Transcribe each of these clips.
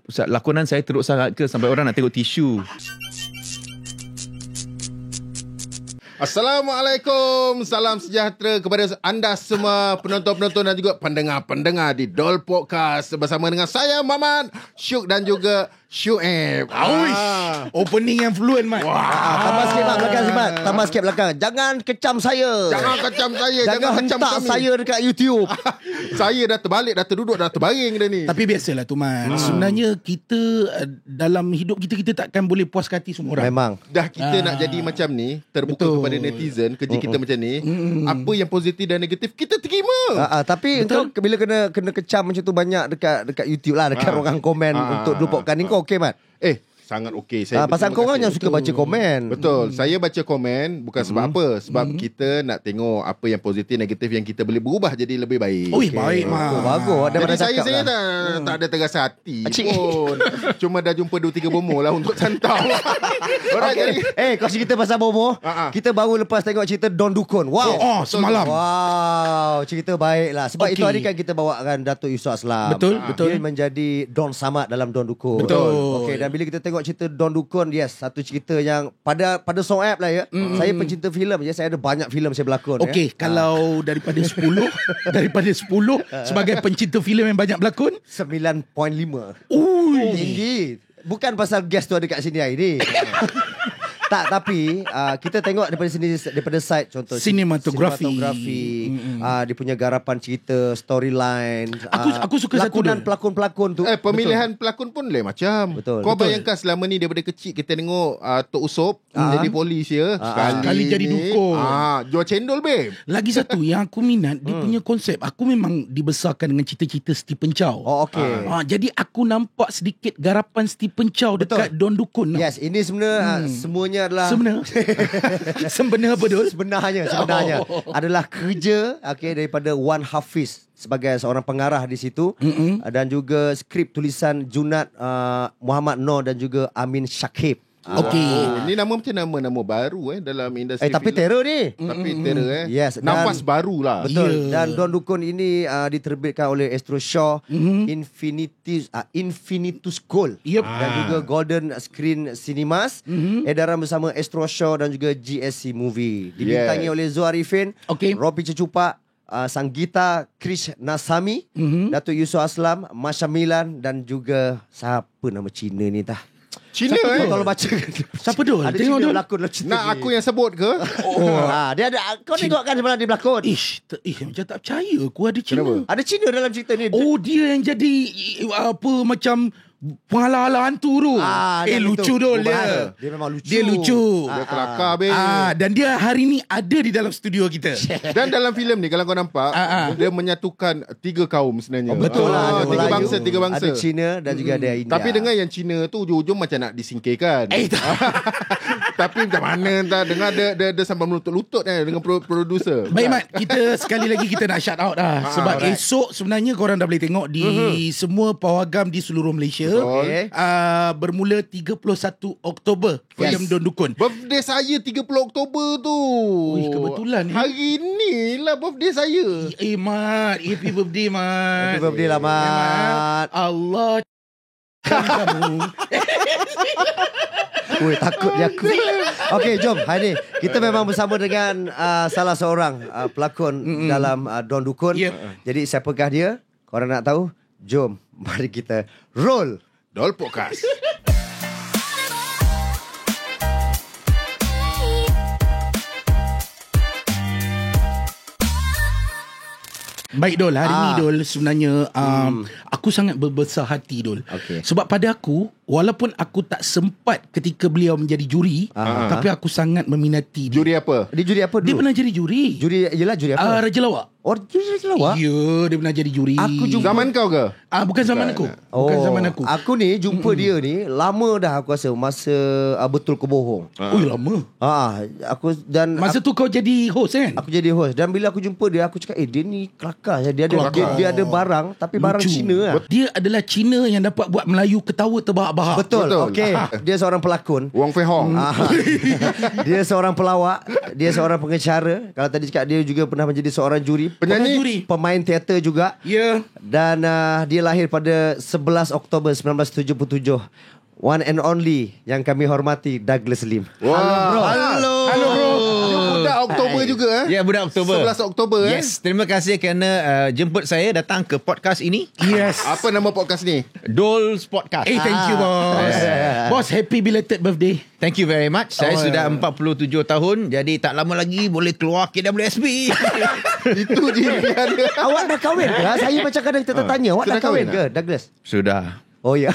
Ustaz, lakonan saya teruk sangat ke sampai orang nak tengok tisu? Assalamualaikum. Salam sejahtera kepada anda semua penonton-penonton dan juga pendengar-pendengar di Dol Podcast bersama dengan saya Maman, Syuk dan juga Syuib. Opening yang fluent, Mat. Tambah sikit Mat belakang Mat. Tambah sikit belakang. Jangan kecam saya. Jangan kecam saya. Jangan kecam hentak kami. saya dekat YouTube. Saya dah terbalik, dah terduduk, dah terbaring dah ni. Tapi biasalah tu, Mat. Sebenarnya kita dalam hidup kita takkan boleh puas hati semua orang. Memang. Dah kita nak jadi macam ni, terbuka Betul. kepada netizen, kerja kita macam ni. Apa yang positif dan negatif kita terima. Tapi Betul. kau bila kena kecam macam tu banyak dekat YouTube lah, dekat orang komen untuk Dol Podcast ni, kau okey Mat? Sangat okey. Pasal kau orang yang suka baca komen. Betul. Saya baca komen bukan sebab apa. Sebab kita nak tengok apa yang positif, negatif yang kita boleh berubah jadi lebih baik. Oi, baik, Mat. Bagus. Jadi Daripada saya cakap lah. tak ada terasa hati Cik. pun. Cuma dah jumpa 2-3 bomo lah untuk cantau. Alright, jadi Kau cerita pasal Bomo. Kita baru lepas tengok cerita Don Dukun. Wow. Semalam. Wow, cerita baik lah. Sebab itu hari kan kita bawakan Datuk Yusof Aslam. Betul. Dia menjadi Don Samad dalam Don Dukun. Betul. Okey, dan bila kita tengok cerita Don Dukun, yes, satu cerita yang pada Song App lah ya. Saya pencinta filem je, saya ada banyak filem saya berlakon. Okey, kalau daripada 10 sebagai pencinta filem yang banyak berlakon, 9.5. ui, Tinggi. Bukan pasal guest tu ada kat sini hari ni. Tak, tapi kita tengok daripada sini, daripada side contoh Sinematografi. Dia punya garapan cerita, storyline. Aku suka satu lakonan tu. pelakon-pelakon tu. pemilihan pelakon pun lain macam. Betul. Kau Betul. bayangkan selama ni daripada kecil kita tengok Tok Usop jadi polis ya. Sekali jadi dukun. Jual cendol babe. lagi satu yang aku minat dia punya konsep. Aku memang dibesarkan dengan cerita-cerita Stephen Chow. Oh, okey. Jadi aku nampak sedikit garapan Stephen Chow dekat Don Dukun. Yes, ini sebenarnya semuanya adalah Sebenar apa Dul? sebenarnya adalah kerja daripada Wan Hafiz sebagai seorang pengarah di situ, dan juga skrip tulisan Junad Muhammad Noor dan juga Amin Syakib. Okey. Ni nama macam nama baru dalam industri Tapi filem. terror ni. Tapi terror Yes, nafas dan- baru lah. Betul. Ya. Dan Don Dukun ini diterbitkan oleh Astro Shaw, Infinitus Gold, Yep. dan juga Golden Screen Cinemas, edaran bersama Astro Shaw dan juga GSC Movie. Dibintangi oleh Zul Arifin, Okey. Robi Cecupak, Sanggita Krish Nasami, Datuk Yusof Aslam, Masya Milan, dan juga siapa nama Cina ni tah? Cina Kau tolong baca. Siapa Dul? Ada Tengok Cina Dul. berlakon dalam cerita Nak ni. aku yang sebut ke? Dia ada. Kau tengok kan sebenarnya dia berlakon. Macam tak percaya aku ada Cina. Kenapa? Ada Cina dalam cerita ni. Oh, dia yang jadi apa macam penghala-hala hantu tu. Dia lucu betul. Dul Berbahaya. dia. Dia memang lucu. Dia lucu. Dia kelakar babe. Dan dia hari ni ada di dalam studio kita. Dan dalam filem ni kalau kau nampak dia menyatukan 3 kaum sebenarnya. Betul lah. Ada 3 Melayu, bangsa, 3 bangsa. Ada Cina dan juga ada India. Tapi dengar yang Cina tu ujung-ujung macam nak disingkirkan. Tapi macam mana entah dengar dia sampai melutut-lutut dengan producer. Baik Mat, kita sekali lagi kita nak shout out dah. Sebab esok sebenarnya korang dah boleh tengok di semua pawagam di seluruh Malaysia. Okay. Bermula 31 Oktober filem Don Dukun. Birthday saya 30 Oktober tu. Ui, kebetulan ni. Hari ni lah birthday saya. Mat, happy birthday Mat. Happy birthday lah Mat. Allah kamu. Ui, takut dia aku. Okey, jom. Hari ni kita memang bersama dengan salah seorang pelakon dalam Don Dukun. Yep. Jadi siapakah dia? Korang nak tahu? Jom, mari kita roll. Dol Podcast. Baik Dol, hari ni Dol sebenarnya aku sangat berbesar hati Dol. Okey. Sebab pada aku, walaupun aku tak sempat ketika beliau menjadi juri, tapi aku sangat meminati dia. Juri apa? Dia juri apa dulu? Dia pernah jadi juri. Juri apa? Raja Lawak. Oh, juri lawak? Ya, dia pernah jadi juri. Aku jumpa- Zaman kau ke? Bukan zaman aku. Bukan zaman aku. Aku ni jumpa dia ni lama dah, aku rasa masa Betul Ke Bohong. Oh, lama. Aku dan Masa tu kau jadi host kan? aku jadi host, dan bila aku jumpa dia, aku cakap dia ni kelakar. Dia ada barang, tapi barang Lucu. Cina lah. Dia adalah Cina yang dapat buat Melayu ketawa terbahak-bahak. bahak. Betul. Betul. Okey. Dia seorang pelakon. Wong Fei Hong. Dia seorang pelawak. Dia seorang pengacara. Kalau tadi cakap, dia juga pernah menjadi seorang juri. Penyanyi. Pemain teater juga. Ya. Dan dia lahir pada 11 Oktober 1977. One and only yang kami hormati, Douglas Lim. Wah. Hello. Hello bro. Dia budak Oktober juga Ya, budak Oktober. 11 Oktober Yes, terima kasih kerana jemput saya datang ke podcast ini. Yes. Apa nama podcast ni? Dol's Podcast. Thank you, boss. Boss, happy belated birthday. Thank you very much. Saya sudah 47 tahun. Jadi tak lama lagi boleh keluar KWSP. Itu je impian dia. Awak dah kahwin ke? Saya macam kadang kita tanya, awak dah Sudah kahwin kahwin ke, Douglas? Sudah. Oh ya.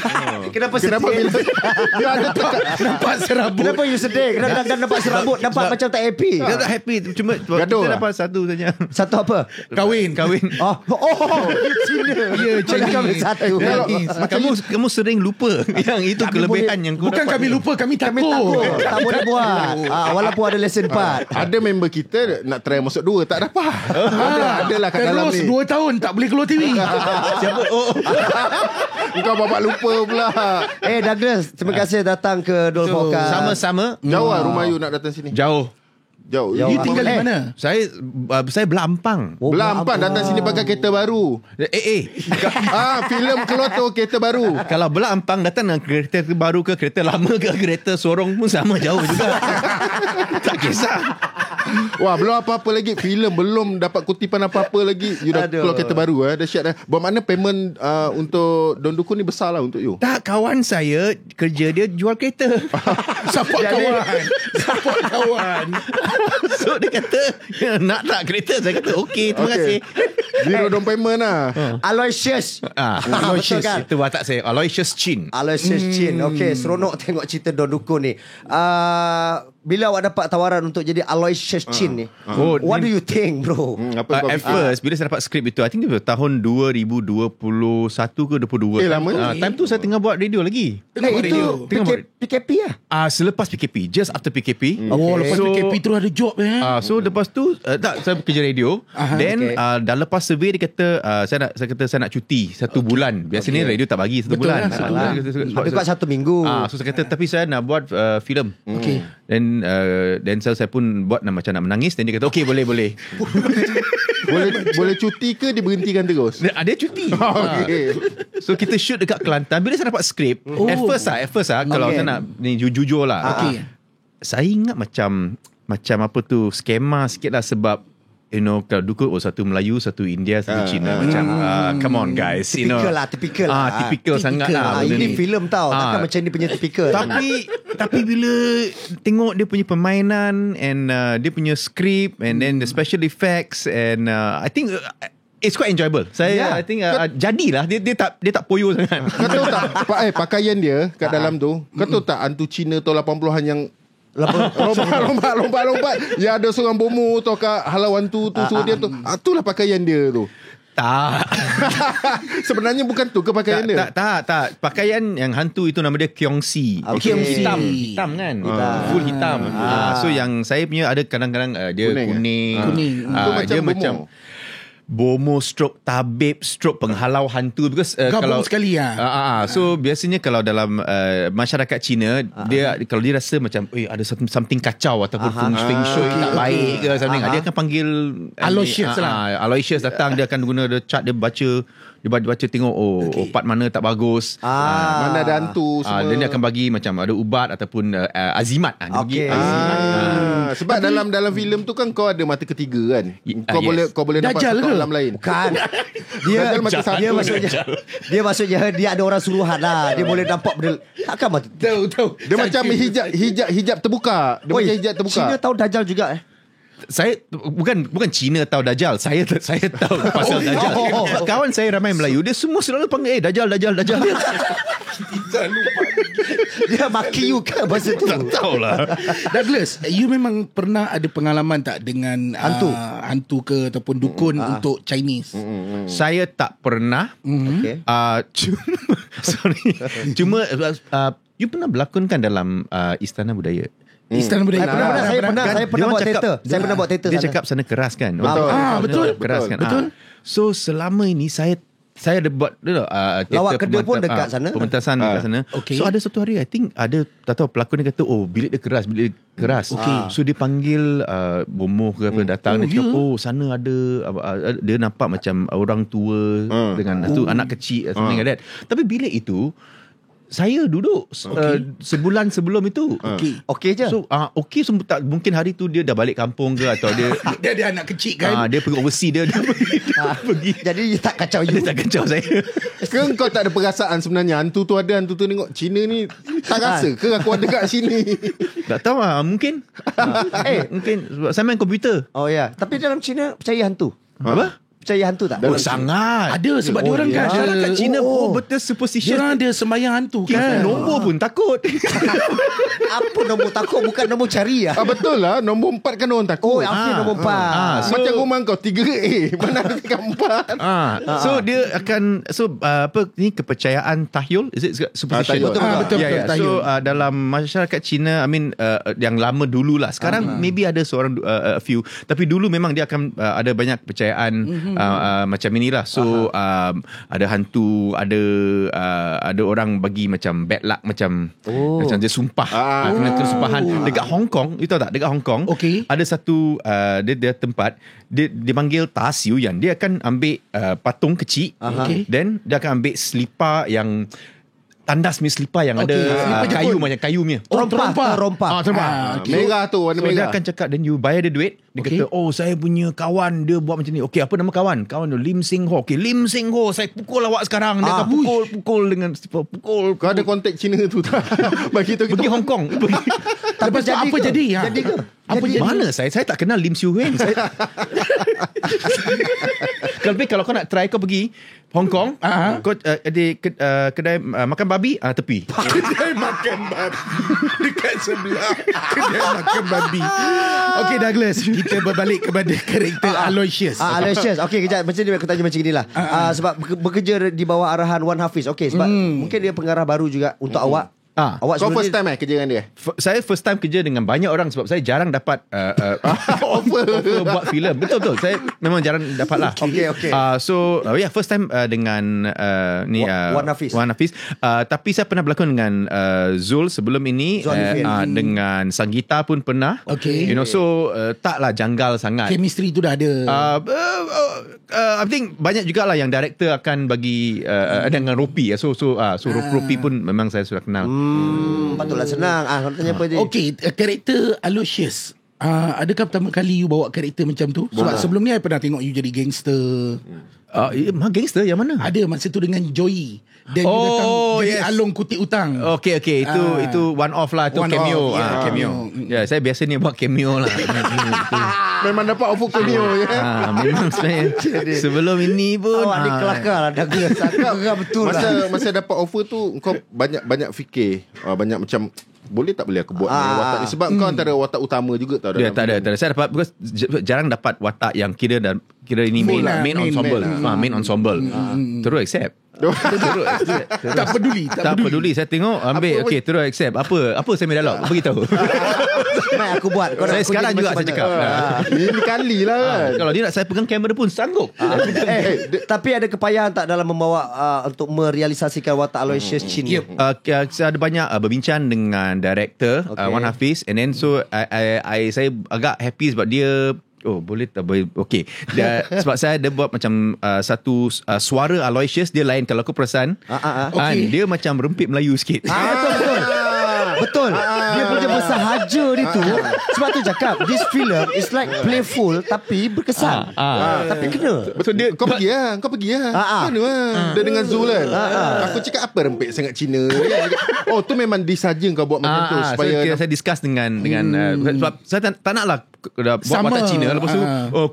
Kenapa sedih? Kenapa bila dia ada tekan? Nampak serabut. Kenapa you sedih? Kenapa dah nampak serabut? Nampak macam tak happy? Kita tak happy. Cuma Gaduh kita lah. dapat satu saja. Satu apa? Kahwin. Oh, Cina. Ya, Cina. Kami satu. Kamu sering lupa yang itu Kami kelebihan boleh- yang kau Bukan dapat. kami lupa, kami Kami takut. takut. Tak boleh buat. Walaupun ada lesson 4. Ada member kita nak try masuk 2 tak dapat. Adalah kat dalam Terus ni. 2 tahun tak boleh keluar TV. Siapa? Kau bapak lupa pula. Douglas, terima kasih datang ke Dol Podcast. Sama-sama. Jauh lah rumah you nak datang sini. Jauh. Jauh. You tinggal di mana? Saya Belampang. Oh, Belampan datang sini pakai kereta baru. Filem keluar tu kereta baru. Kalau Belampang datang dengan kereta baru ke kereta lama ke kereta sorong pun sama jauh juga. Tak kisah. Wah, belum apa-apa lagi. Filem belum dapat kutipan apa-apa lagi. You dah Aduh. keluar kereta baru. Dahsyat dah. Bermakna payment untuk Don Dukun ni besar lah untuk you. Tak, kawan saya kerja dia jual kereta. Support kawan. Support kawan. So dia kata nak tak kereta. Saya kata okey, terima kasih. Zero down payment lah. Aloysius. Betul kan? Itu watak saya, Aloysius Chin. Aloysius Chin. Okey, seronok tengok cerita Don Dukun ni. Bila awak dapat tawaran untuk jadi Aloysius Chin ni, what do you think, bro? Apa kau At fikir? first bila saya dapat skrip itu, I think itu tahun 2021 ke 22. Lama ni. Time tu saya tengah buat radio lagi. Itu Tengok PKP lah. Selepas PKP, just after PKP. Oh, lepas So- PKP terus ada job So lepas tu tak, saya kerja radio. Then dah lepas survey dia kata saya nak cuti 1 bulan. Biasanya radio tak bagi 1 Betul bulan. lah, 1 bulan. Habis kuat 1 minggu. So saya kata tapi saya nak buat filem. Okay. Then saya pun buat macam nak menangis. Then dia kata okey boleh. boleh cuti ke diberhentikan terus? Dia cuti. Okey. So kita shoot dekat Kelantan. Bila saya dapat skrip, at first kalau saya nak ni jujur lah. Okay. Saya ingat macam apa tu skema sikit lah sebab kalau dukun satu Melayu, satu India, satu Cina macam come on guys, Typical lah, typical lah. typical sangat lah. benda Ini ni. filem tau. Takkan macam ni punya typical. Tapi bila tengok dia punya permainan and dia punya script and then the special effects and I think it's quite enjoyable. Saya I think jadilah dia tak poyo sangat. Kau tahu tak pakaian dia kat dalam tu. Kau tahu tak hantu Cina tahun 80-an yang lompat ya ada seorang bomo tu kat halau hantu tu suruh dia tu. Itulah pakaian dia tu. Tak. Sebenarnya bukan tu ke pakaian dia? Tak. Pakaian yang hantu itu nama dia Kiongsi. Okay. Hitam kan. Full hitam. So yang saya punya ada kadang-kadang dia Kuning, kuning. Itu macam Dia bomo. macam bomo stroke tabib stroke penghalau hantu because Gabung kalau sekali so biasanya kalau dalam masyarakat Cina dia kalau dia rasa macam ada something kacau ataupun feng shui tak baik ke something dia akan panggil Aloysius lah. Aloysius datang, dia akan guna the chart, dia baca tengok obat mana tak bagus, Mana ada hantu semua. dan dia akan bagi macam ada ubat ataupun azimat. Dia bagi Okay. azimat. Sebab dalam filem tu kan kau ada mata ketiga kan. Yes. Kau boleh dapat Dajjal satu ke? alam lain. Bukan. Dia maksudnya dia ada orang suruhan lah. Dia boleh nampak benda. Takkan mati. Tahu. Dia macam hijab terbuka. Dia macam hijab terbuka. Cina tahu Dajjal juga Saya bukan Cina tahu Dajjal. Saya tahu pasal Dajjal. Sebab kawan saya ramai Melayu, dia semua selalu panggil Dajjal. Dia maki you kan masa tu. Tak tahulah. Douglas, you memang pernah ada pengalaman tak dengan hantu ke ataupun dukun untuk Chinese? Saya tak pernah. Okay. Cuma you pernah berlakonkan dalam Istana Budaya? Istana Budaya. Saya pernah Dia buat orang cakap- teater. Saya pernah buat teater Dia sana. cakap sana keras kan? Betul. Betul. Keras kan? Betul. So selama ini saya saya ada buat Lawak Kedah pun dekat sana. Pementasan dekat sana. Okay. So ada satu hari I think ada tak tahu pelakon dia kata bilik dia keras. Okay. So dia panggil bomoh ke apa datang, dia cakap sana ada dia nampak macam orang tua dengan tu anak kecil something like that. Tapi bilik itu saya duduk sebulan sebelum itu. Okey je. So okey, so, tak, mungkin hari tu dia dah balik kampung ke atau dia Dia ada anak kecil kan. dia pergi overseas dia pergi. Jadi dia tak kacau you. Dia tak kacau saya. Ke kau tak ada perasaan sebenarnya hantu tu ada, hantu tu tengok Cina ni tak rasa ke aku ada kat sini? Tak tahu mungkin. Mungkin sebab saya main komputer. Oh ya. Tapi dalam China percaya hantu. Apa? Percaya hantu tak? Sangat. Ada sebab diorang kan Sekarang kat China betul Diorang superstition. ada sembahyang hantu kan. Nombor pun takut. Apa nombor takut bukan nombor cari ya? Betul lah, nombor 4 kan orang takut. Okey nombor 4. So- Macam rumah kau 3A, mana ada tingkat 4? So dia akan apa ni kepercayaan tahyul, is it superstition? Tahyul. Betul, Yeah. tahyul. So dalam masyarakat Cina, I mean yang lama dululah. Sekarang maybe ada seorang a few, tapi dulu memang dia akan ada banyak percayaan macam inilah. So ada hantu, ada orang bagi macam bad luck, macam dia sumpah, kena kesumpahan dekat Hong Kong. You tahu tak dekat Hong Kong ada satu dia tempat dia panggil Ta Siu Yan. Dia akan ambil patung kecil, then dia akan ambil selipar yang tandas punya selipar yang ada kayu macam kayu punya. Rompa. Merah tu, warna So dia merah. akan cakap, then you bayar dia duit. Dia kata, saya punya kawan dia buat macam ni. Okay, apa nama kawan? Kawan tu Lim Sing Ho. Okay, Lim Sing Ho, saya pukul awak sekarang. Dia akan pukul dengan pukul. Kau ada kontak Cina tu tak? Bagi tu kita Pergi Hong Kong. Lepas tu apa jadi? Jadi ke? Apa jadi? Mana saya tak kenal Lim Siu Wen. Kalau kau nak try, kau pergi Hong Kong, kau ada kedai makan babi tepi. Kedai makan babi dekat sebelah kedai makan babi. Okay Douglas, kita berbalik kepada karakter Aloysius. Aloysius. Okey, kejap. Macam ni aku tanya macam inilah. Sebab bekerja di bawah arahan Wan Hafiz. Okey, sebab mungkin dia pengarah baru juga untuk awak. Awak Kau sebelum first ni- time kerja dengan dia? Saya first time kerja dengan banyak orang sebab saya jarang dapat offer buat filem. Betul. Saya memang jarang dapat lah. Okey. So first time dengan ni Wan Hafiz. Tapi saya pernah berlakon dengan Zul sebelum ini, Zul Alifin. dengan Sanggita pun pernah. Okay. You know, so taklah janggal sangat. Chemistry tu dah ada. I think banyak jugalah yang director akan bagi dengan Ropi. So Ropi pun memang saya sudah kenal. Patutlah senang. Kau tanya apa je? Okay, karakter Aloysius. Adakah pertama kali you bawa karakter macam tu? Sebab sebelum ni I pernah tengok you jadi gangster. Gangster yang mana? Ada masa tu dengan Joey. Dan you datang jadi Along Kutip Utang. Okay. Itu one off lah. Itu One cameo. off, Cameo. Ya, saya biasa ni buat cameo lah. Memang dapat offer cameo je. Memang sebenarnya sebelum ini pun. Awak ni kelakar lah Douglas. Agak betul lah. Masa dapat offer tu kau banyak fikir, banyak macam boleh tak boleh aku buat ni watak ni, sebab kau antara watak utama juga tau Ya, dalam tak ada. Saya dapat because jarang dapat watak yang kira ini main ensemble. Main ensemble. Terus accept. Tak peduli. Tak peduli. Saya tengok ambil. Okay, terus accept. Apa saya main dialog? Beritahu. Mai aku buat. Kau nak Saya pergi sekarang juga macam saya mana? cakap. Ini kali lah kan. Kalau dia nak saya pegang kamera pun sanggup. Tapi ada kepayahan tak dalam membawa untuk merealisasikan watak Aloysius Chin ni? Saya ada banyak berbincang dengan director Wan Hafiz, and then so saya agak happy sebab dia boleh tak boleh. Okay. Sebab saya ada buat macam satu suara Aloysius dia lain. Kalau kau perasan, dia macam rempit Melayu sikit. Betul. Dia punya bersahaja dia tu. Sebab tu cakap this film is like playful tapi berkesan. Tapi kena. Betul dia. Kau pergi lah. Mana lah. Dia dengan Zul kan. Aku cakap apa rempit sangat Cina. Tu memang disaja kau buat macam tu supaya saya discuss dengan sebab saya tak nak lah buat Sama. watak Cina. Lepas tu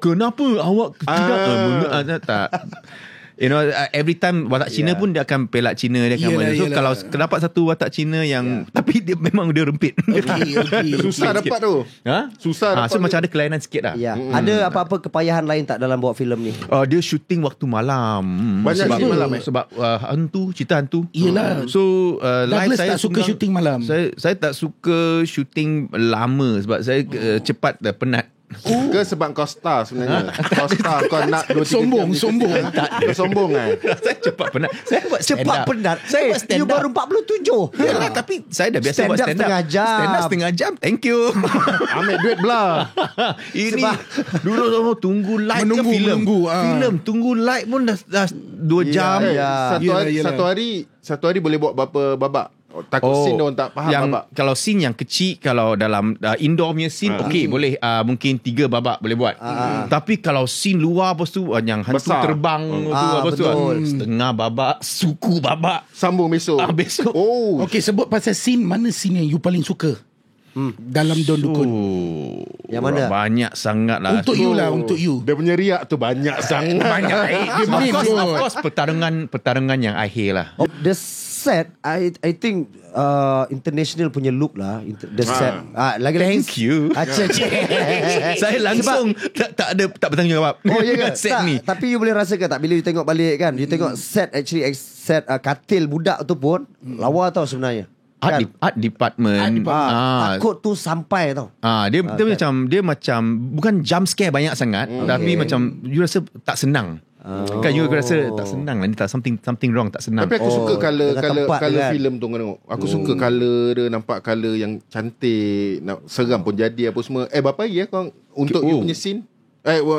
kenapa awak tidak tak. You know, every time watak Cina pun dia akan pelak Cina, dia akan Yelah. so kalau dapat satu watak Cina yang tapi dia memang dia rempit. Okay. susah dapat tu. Susah dapat so tu. macam ada kelainan sikit lah. Ya. Ada apa-apa kepayahan lain tak dalam buat filem ni? Dia shooting waktu malam. Banyak sebab shooting malam, sebab cerita hantu. Yelah. So live Douglas saya tak suka shooting malam. Saya tak suka shooting lama sebab saya cepat penat. Ke sebab kau star sebenarnya? Kau star, kau nak 2-3 Sombong, jam sombong. Kau sombong kan? Saya cepat penat. Saya buat stand Cepat up. penat. Saya buat stand You up. baru 47. Yalah, tapi saya dah biasa Stand buat up stand up. setengah jam. Stand up setengah jam. Thank you. Ambil duit belah. Ini Sebab- dulu semua tunggu light ke filem. Menunggu, Filem tunggu light pun dah 2 jam. Ya. Satu hari boleh buat berapa babak? Takut scene orang tak faham yang, babak. Kalau scene yang kecil, kalau dalam indoor punya scene, okey boleh mungkin 3 babak boleh buat. Tapi kalau scene luar lepas tu yang hantu Besar. terbang tu lepas tu betul. setengah babak, suku babak. Sambung besok. Besok. Oh, Okay, sebut pasal scene. Mana scene yang you paling suka dalam Don Dukun? Yang mana? Banyak sangat lah. Untuk you lah, untuk you. dia punya riak tu banyak sangat. Banyak. Dia Of course pertarungan yang akhir lah. The set I think international punya look lah. The set. Lagi-lagi Thank you. Saya langsung tak bertanggungjawab. Oh ya ke? Set Tak, ni. tapi you boleh rasakan tak bila you tengok balik kan, you tengok set set katil budak tu pun lawa tau sebenarnya. Art department. Takut tu sampai tau. Dia macam bukan jump scare banyak sangat, tapi macam you rasa tak senang. Kan you rasa tak senang lah, ni tak something wrong, tak senang. Tapi aku suka dengan tempat color kan. filem tu kau tengok. Aku suka color dia, nampak color yang cantik, nak seram pun jadi apa semua. Berapa hari kau untuk you punya scene?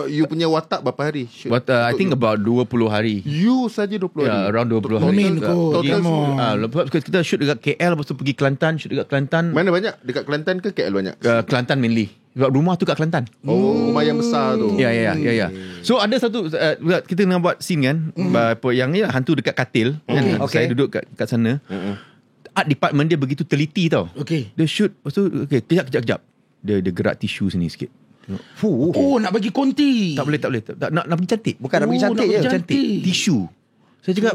You punya watak berapa hari? I think about 20 hari. You saja 20 hari. Around 20 hari. Main kot. Total semua. Lepas kita shoot dekat KL, lepas tu pergi Kelantan, shoot dekat Kelantan. Mana banyak? Dekat Kelantan ke KL banyak? Kelantan mainly. Sebab rumah tu kat Kelantan. Oh, rumah yang besar tu. Ya. So ada satu kita nak buat scene kan, yang ni hantu dekat katil kan. Okay. Saya duduk kat sana. Art department dia begitu teliti tau. Okay. Dia shoot, lepas tu kejap. Dia gerak tisu sini sikit. Tengok. Oh, nak bagi konti. Tak boleh. Nak bagi cantik. Bukan nak bagi cantik nak je. bagi Cantik. Tisu. Saya cakap,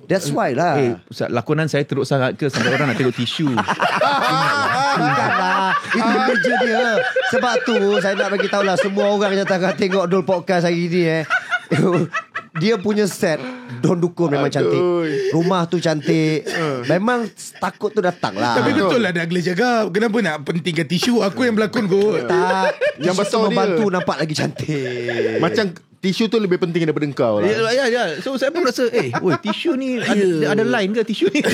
That's why lah. Ustaz, lakonan saya teruk sangat ke sampai orang nak tengok tisu? Bukanlah. Itu kerja dia. Sebab tu saya nak bagi tahu lah, semua orang yang tengah tengok Dol Podcast hari ni dia punya set Don Dukun memang cantik. Rumah tu cantik. Memang takut tu datang lah. Tapi betul lah Douglas cakap. Kenapa nak pentingkan tisu? Aku yang berlakon kot. Tak. Yang Tisu besar tu membantu dia. nampak lagi cantik. Macam tisu tu lebih penting daripada engkau lah. Ya. So saya pun rasa, tisu ni ada line ke tisu ni?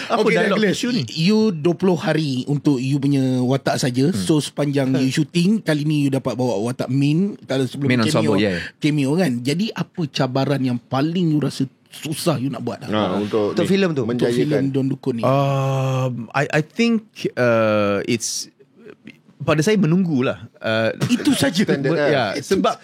Apa Okay, dialog Douglas, tisu ni? you 20 hari untuk you punya watak saja. So sepanjang you shooting, kali ni you dapat bawa watak main. Kalau sebelum Main ensemble, yeah. cameo kan. Jadi apa cabaran yang paling you rasa susah you nak buat dah? Untuk filem tu. Untuk filem menjayakan. Don Dukun ni. I think it's pada saya menunggulah. Itu saja. Sebab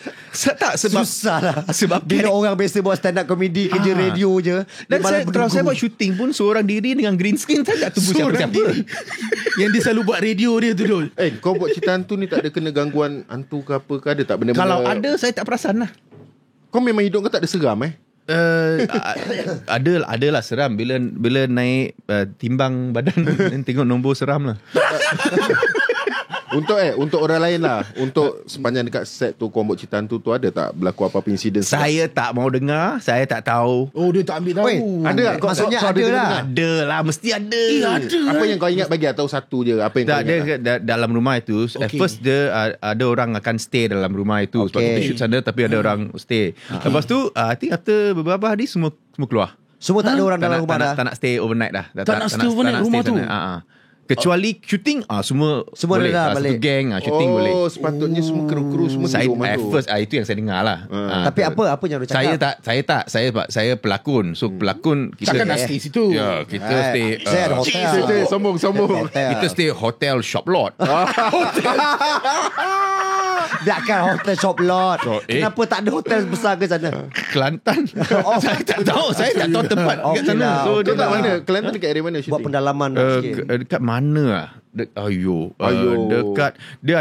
Susah lah. sebab Bila orang biasa buat stand up comedy, kerja radio je. dan dia malah kalau saya buat shooting pun seorang diri dengan green screen, saya tak tunggu Seorang siapa-siapa. diri. Yang dia selalu buat radio dia tu Dol. Kau buat cerita hantu ni tak ada kena gangguan hantu ke apa ke? Ada tak benda-benda? Kalau ada, saya tak perasan lah. Kau memang hidup kau tak ada seram Adalah seram bila naik timbang badan dan tengok nombor seram lah. Untuk orang lain lah. Untuk sepanjang dekat set tu kau buat cerita hantu tu, ada tak berlaku apa-apa insiden? Saya tak mau dengar, saya tak tahu. Oh, dia tak ambil tahu. Weh, Ada tak? Maksudnya Kau ada lah. dengar? Ada lah, mesti ada. Ada. Apa yang kau ingat bagi tahu satu je. Apa yang Tak, kau ingat? dia dalam rumah itu at first dia ada orang akan stay dalam rumah itu. Sebab kita shoot sana, tapi ada orang stay. Lepas tu I think after beberapa hari semua keluar. Semua tak ada orang dalam rumah dah. Tak nak stay overnight dah. Tak nak stay overnight rumah tu? Kecuali shooting semua boleh. dah Satu balik. gang shooting boleh. Sepatutnya semua kru-kru semua Saya duduk rumah at tu. first itu yang saya dengar lah. Tapi apa yang dia cakap? Saya pelakon. So pelakon kita Takkan nak stay situ. Ya, kita stay Saya ada hotel. Sombong. kita stay hotel shop lot. Takkan hotel shop lot. Kenapa tak ada hotel besar ke sana? Kelantan. Saya tak tahu tempat kat Okey sana. lah, So Kau dia tak mana? Kelantan dekat area mana Buat shooting? pendalaman sikit. dekat mana lah? Dekat dia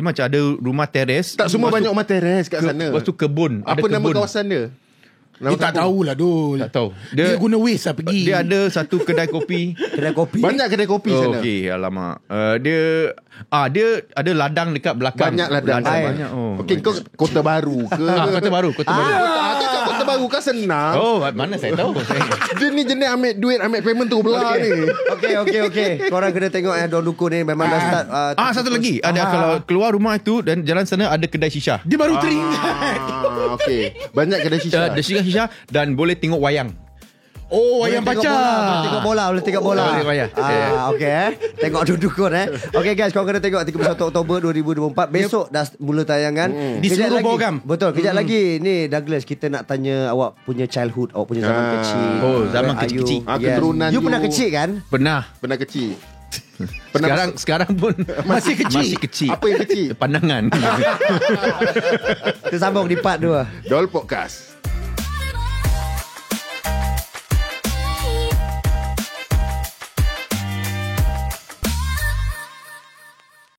macam ada rumah teres. Tak semua banyak rumah teres kat sana. Lepas tu kebun. Apa ada nama kebun. kawasan dia? Dia tak tahulah Dol. Tak tahu. Dia guna Waze lah pergi. Dia ada satu kedai kopi. Kedai kopi. Banyak kedai kopi sana. Okey, alamak. Dia ada ladang dekat belakang. Banyak ladang. Banyak. Okey, kau Kota Baru ke? Kota Baru. Kota baru kan senang. Oh, mana saya tahu. Dia ni jenis ambil duit, ambil payment tu belah ni. Okay. Korang kena tengok Don Dukun ni memang dah start. Satu lagi. Ada kalau keluar rumah itu dan jalan sana ada kedai shisha. Dia baru teringat. Okey. Banyak kedai shisha. Ada shisha dan boleh tengok wayang. Oh, wayang Boleh pacar. tengok bola. Boleh tengok bola. Boleh wayang. Okay. Tengok Dukun Okay guys, korang kena tengok 31 Oktober 2024. Besok dah mula tayangan. Di Kejap seluruh lagi. Bogam. Betul. Kejap lagi ni Douglas, kita nak tanya awak punya childhood, awak punya zaman kecil. Oh, zaman Where are you? kecil-kecil. Keturunan You pernah kecil kan? Pernah. Pernah kecil. Sekarang pun Masih kecil. Masih kecil. Apa yang kecil? Pandangan. Kita sambung di part 2. Dol Podcast.